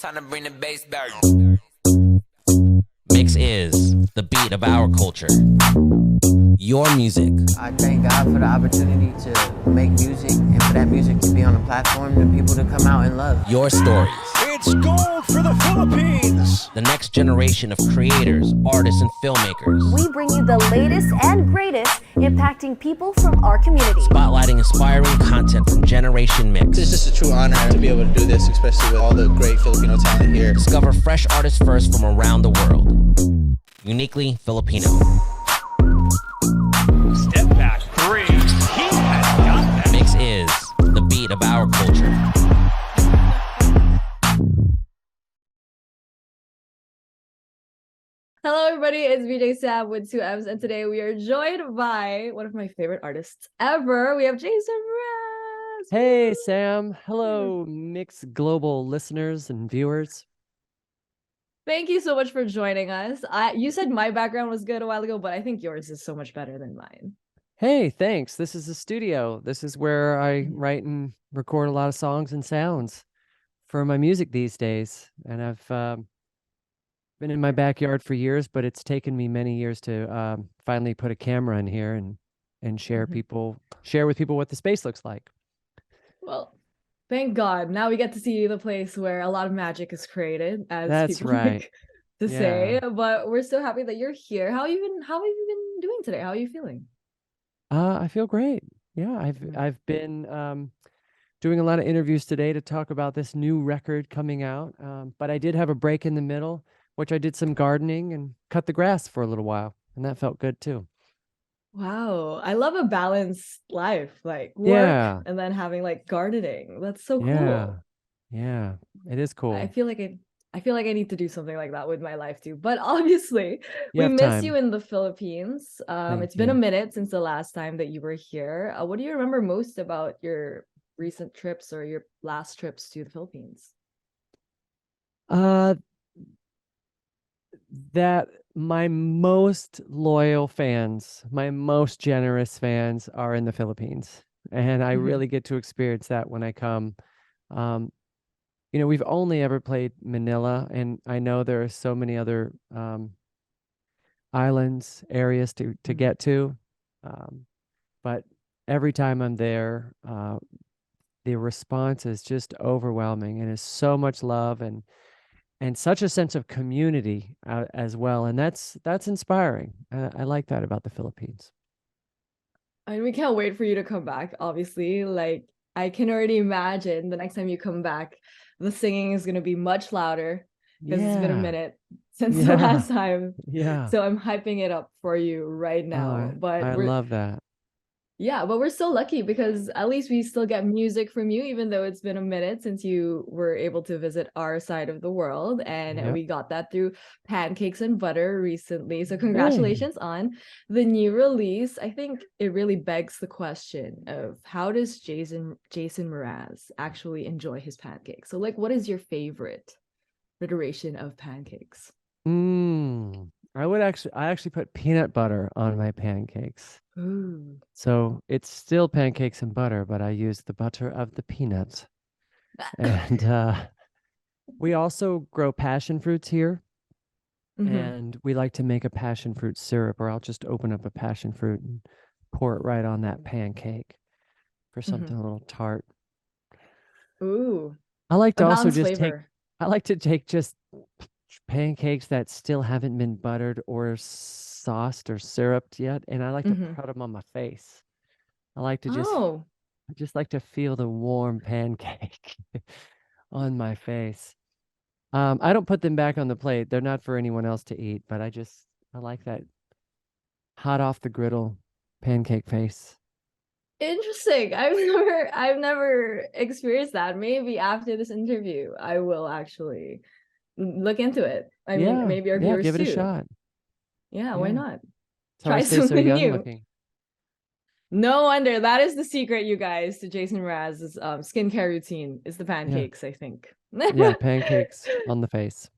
Time to bring the bass back. Mix is the beat of our culture. Your music. I thank God for the opportunity to make music and for that music to be on a platform and people to come out and love. Your stories. It's gold for the Philippines. The next generation of creators, artists, and filmmakers. We bring you the latest and greatest impacting people from our community. Spotlighting inspiring content from Generation Mix. It's just a true honor to be able to do this, especially with all the great Filipino talent here. Discover fresh artists first from around the world. Uniquely Filipino. Step back three. He has got that. Mix is the beat of our culture. Hello, everybody. It's VJ Sam with 2M's, and today we are joined by one of my favorite artists ever. We have Jason Mraz. Hey, Sam. Hello, Mix Global listeners and viewers. Thank you so much for joining us. You said my background was good a while ago, but I think yours is so much better than mine. Hey, thanks. This is the studio. This is where I write and record a lot of songs and sounds for my music these days. And I've been in my backyard for years, but it's taken me many years to finally put a camera in here and share with people what the space looks like. Well, thank God. Now we get to see the place where a lot of magic is created, as That's people right. like to say. But we're so happy that you're here. How have you been doing today? How are you feeling? I feel great. Yeah, I've been doing a lot of interviews today to talk about this new record coming out. But I did have a break in the middle, which I did some gardening and cut the grass for a little while, and that felt good too. Wow, I love a balanced life, like work and then having like gardening. That's so cool. Yeah, it is cool. I feel like I need to do something like that with my life too. But obviously, You we have miss time. you in the Philippines. It's been a minute since the last time that you were here. What do you remember most about your recent trips or your last trips to the Philippines? That my most loyal fans, my most generous fans are in the Philippines. And I really get to experience that when I come. We've only ever played Manila, and I know there are so many other islands, areas to get to. But every time I'm there, the response is just overwhelming, and it's so much love and such a sense of community as well. And that's inspiring. I like that about the Philippines. And we can't wait for you to come back, obviously. Like, I can already imagine the next time you come back, the singing is going to be much louder because it's been a minute since the last time. Yeah. So I'm hyping it up for you right now. But I love that. Yeah, but we're so lucky because at least we still get music from you, even though it's been a minute since you were able to visit our side of the world. And we got that through Pancakes and Butter recently. So congratulations on the new release. I think it really begs the question of how does Jason Mraz actually enjoy his pancakes? So like, what is your favorite iteration of pancakes? I actually put peanut butter on my pancakes. Ooh. So it's still pancakes and butter, but I use the butter of the peanuts. And we also grow passion fruits here. And we like to make a passion fruit syrup, or I'll just open up a passion fruit and pour it right on that pancake for something a little tart. Ooh. I like to also just take just pancakes that still haven't been buttered or sauced or syruped yet, and I like to put them on my face. I like to I just like to feel the warm pancake on my face. I don't put them back on the plate. They're not for anyone else to eat, but I like that hot off the griddle pancake face. Interesting. I've never experienced that. Maybe after this interview, I will actually look into it. I mean, maybe our viewers give it too. a shot. Yeah, why not? Try something so young new. looking. No wonder. That is the secret, you guys, to Jason Mraz's skincare routine is the pancakes, I think. Yeah, pancakes on the face.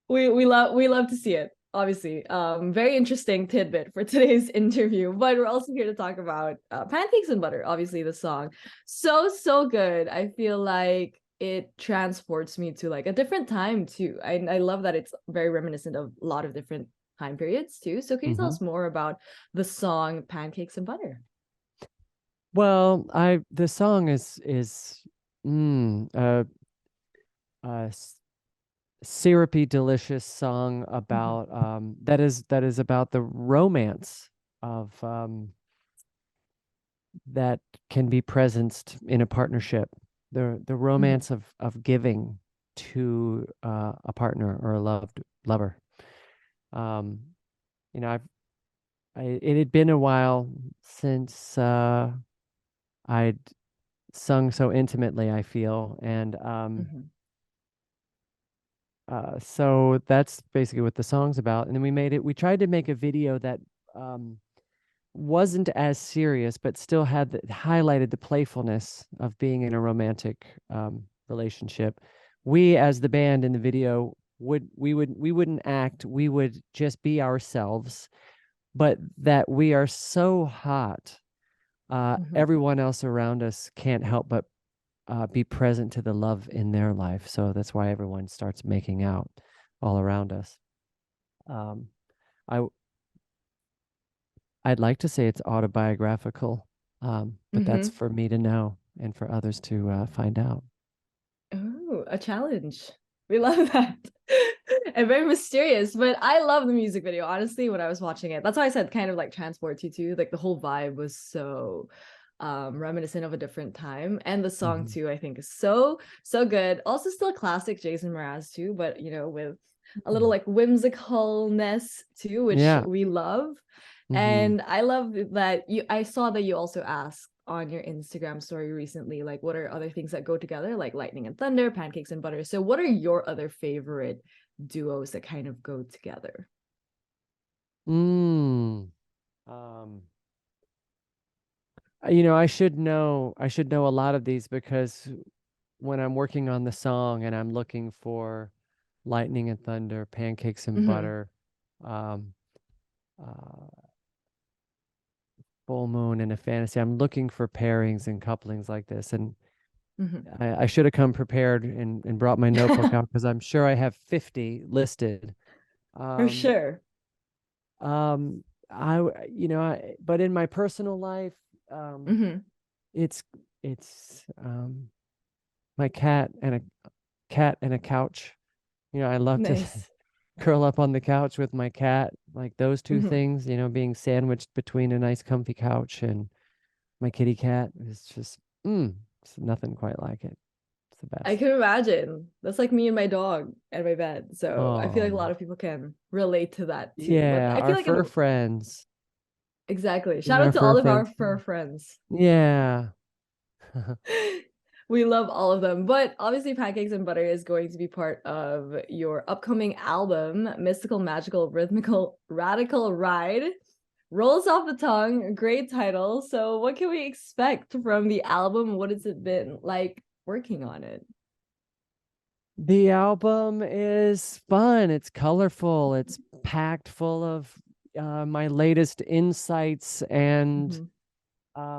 We love to see it. Obviously, very interesting tidbit for today's interview, but we're also here to talk about Pancakes and Butter, obviously the song. So good. I feel like it transports me to like a different time too. I love that it's very reminiscent of a lot of different time periods too. So can you tell us more about the song Pancakes and Butter? Well, the song is a syrupy, delicious song about that is about the romance of that can be presenced in a partnership. The romance of giving to a partner or a lover. You know, it had been a while since I'd sung so intimately, I feel, and so that's basically what the song's about. And then we tried to make a video that wasn't as serious, but still highlighted the playfulness of being in a romantic relationship. We, as the band in the video, we wouldn't act. We would just be ourselves, but that we are so hot. Everyone else around us can't help but be present to the love in their life. So that's why everyone starts making out all around us. I'd like to say it's autobiographical, but that's for me to know and for others to find out. Oh, a challenge. We love that. And very mysterious, but I love the music video, honestly, when I was watching it. That's why I said kind of like transports you to, like the whole vibe was so reminiscent of a different time. And the song too, I think is so good. Also still a classic Jason Mraz too, but you know, with a little like whimsicalness too, which we love. And I love that I saw that you also asked on your Instagram story recently, like what are other things that go together, like lightning and thunder, pancakes and butter. So what are your other favorite duos that kind of go together? You know, I should know a lot of these, because when I'm working on the song and I'm looking for lightning and thunder, pancakes and butter, full moon and a fantasy, I'm looking for pairings and couplings like this. And I should have come prepared and brought my notebook out, because I'm sure I have 50 listed. For sure. But in my personal life, it's my cat and a couch. You know, I love to curl up on the couch with my cat, like those two things, you know, being sandwiched between a nice comfy couch and my kitty cat is just it's nothing quite like it. It's the best. I can imagine. That's like me and my dog and my bed. So I feel like a lot of people can relate to that too. Yeah, but I feel our like fur friends. Exactly. Shout out to all of our fur friends. Yeah. We love all of them. But obviously Pancakes and Butter is going to be part of your upcoming album, Mystical, Magical, Rhythmical, Radical Ride. Rolls off the tongue, great title. So what can we expect from the album? What has it been like working on it? The album is fun. It's colorful. It's packed full of my latest insights and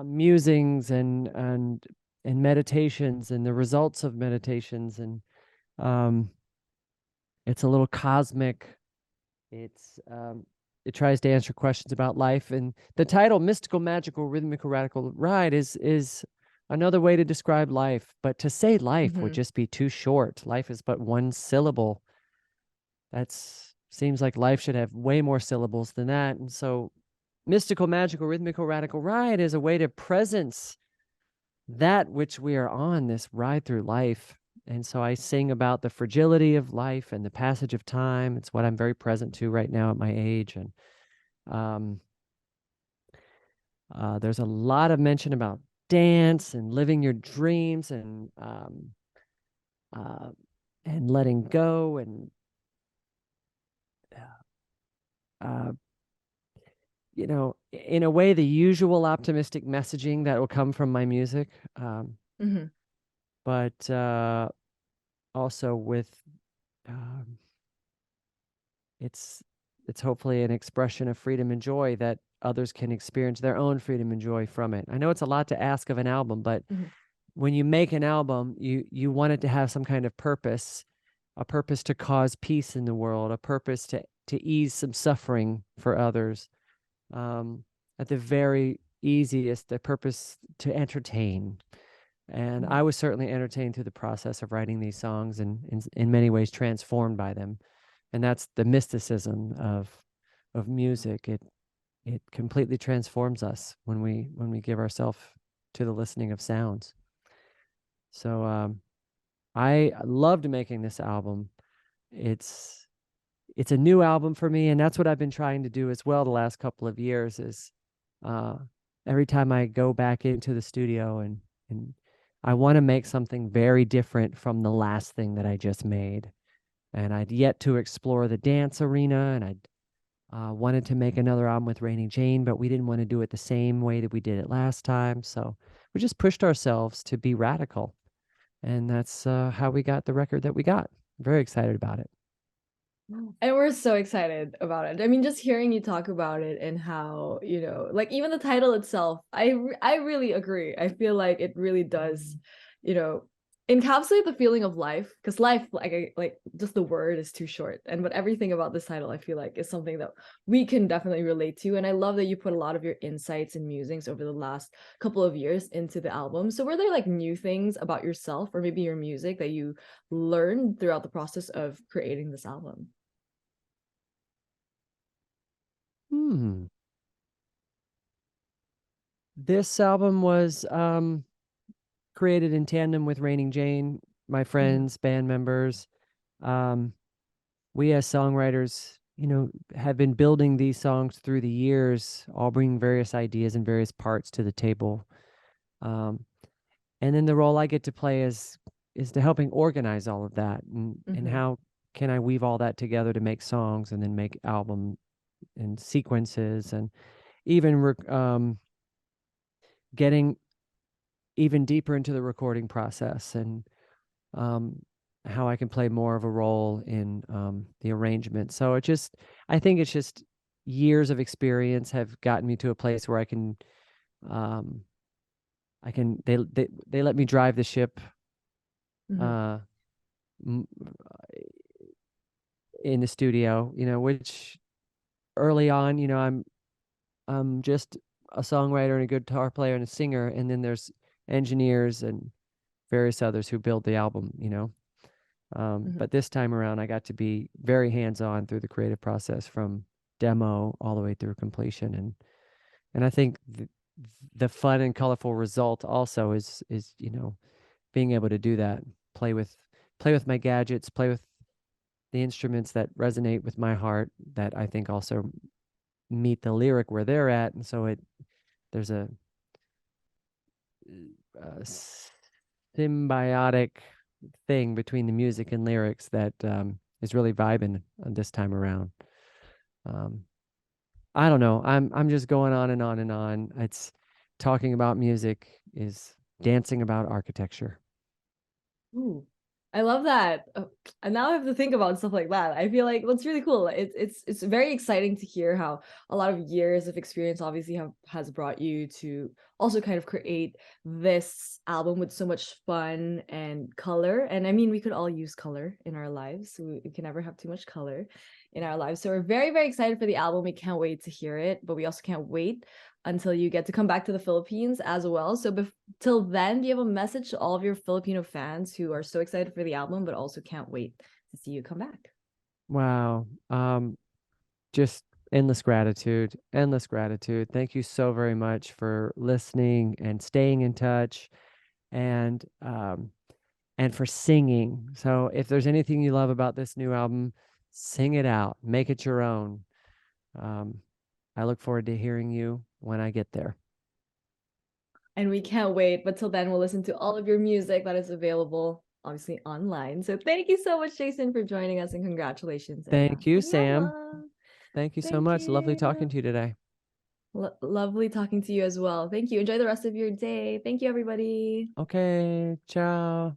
musings and meditations and the results of meditations. And it's a little cosmic. It tries to answer questions about life. And the title, Mystical, Magical, Rhythmical, Radical Ride, is another way to describe life. But to say life would just be too short. Life is but one syllable. Seems like life should have way more syllables than that. And so Mystical, Magical, Rhythmical, Radical Ride is a way to presence that which we are on, this ride through life. And so I sing about the fragility of life and the passage of time. It's what I'm very present to right now at my age. And there's a lot of mention about dance and living your dreams and letting go and you know, in a way, the usual optimistic messaging that will come from my music, but also with it's hopefully an expression of freedom and joy that others can experience their own freedom and joy from it. I know it's a lot to ask of an album, but when you make an album, you want it to have some kind of purpose, a purpose to cause peace in the world, a purpose to ease some suffering for others. At the very easiest, the purpose to entertain. And I was certainly entertained through the process of writing these songs, and in many ways transformed by them. And that's the mysticism of music. It completely transforms us when we give ourselves to the listening of sounds. So I loved making this album. It's a new album for me, and that's what I've been trying to do as well the last couple of years. Is every time I go back into the studio and I want to make something very different from the last thing that I just made. And I'd yet to explore the dance arena, and I wanted to make another album with Rainy Jane, but we didn't want to do it the same way that we did it last time. So we just pushed ourselves to be radical. And that's how we got the record that we got. Very excited about it. And we're so excited about it. I mean, just hearing you talk about it and how, you know, like even the title itself, I really agree. I feel like it really does, you know, encapsulate the feeling of life, because life, like just the word is too short. But everything about this title, I feel like, is something that we can definitely relate to. And I love that you put a lot of your insights and musings over the last couple of years into the album. So were there like new things about yourself or maybe your music that you learned throughout the process of creating this album? This album was created in tandem with Raining Jane, my friends, band members. We as songwriters, you know, have been building these songs through the years, all bringing various ideas and various parts to the table. And then the role I get to play is to helping organize all of that, and how can I weave all that together to make songs and then make album and sequences, and even getting even deeper into the recording process, and how I can play more of a role in the arrangement. So I think it's just years of experience have gotten me to a place where they let me drive the ship in the studio, you know, which early on, you know, I'm just a songwriter and a guitar player and a singer, and then there's engineers and various others who build the album, you know. But this time around, I got to be very hands-on through the creative process, from demo all the way through completion, and I think the fun and colorful result also is you know, being able to do that, play with my gadgets, play with the instruments that resonate with my heart, that I think also meet the lyric where they're at, and so there's a symbiotic thing between the music and lyrics that is really vibing this time around. I don't know. I'm just going on and on and on. It's talking about music is dancing about architecture. Ooh, I love that. And now I have to think about stuff like that. I feel like that's really cool. It's very exciting to hear how a lot of years of experience obviously has brought you to also kind of create this album with so much fun and color. And I mean, we could all use color in our lives. So we can never have too much color in our lives. So we're very, very excited for the album. We can't wait to hear it, but we also can't wait until you get to come back to the Philippines as well. So till then, do you have a message to all of your Filipino fans who are so excited for the album, but also can't wait to see you come back? Wow. Just endless gratitude, endless gratitude. Thank you so very much for listening and staying in touch, and for singing. So if there's anything you love about this new album, sing it out, make it your own. I look forward to hearing you when I get there. And we can't wait. But till then, we'll listen to all of your music that is available, obviously, online. So thank you so much, Jason, for joining us, and congratulations. Thank you, Sam. Thank you so much. Lovely talking to you today. Lovely talking to you as well. Thank you. Enjoy the rest of your day. Thank you, everybody. Okay. Ciao.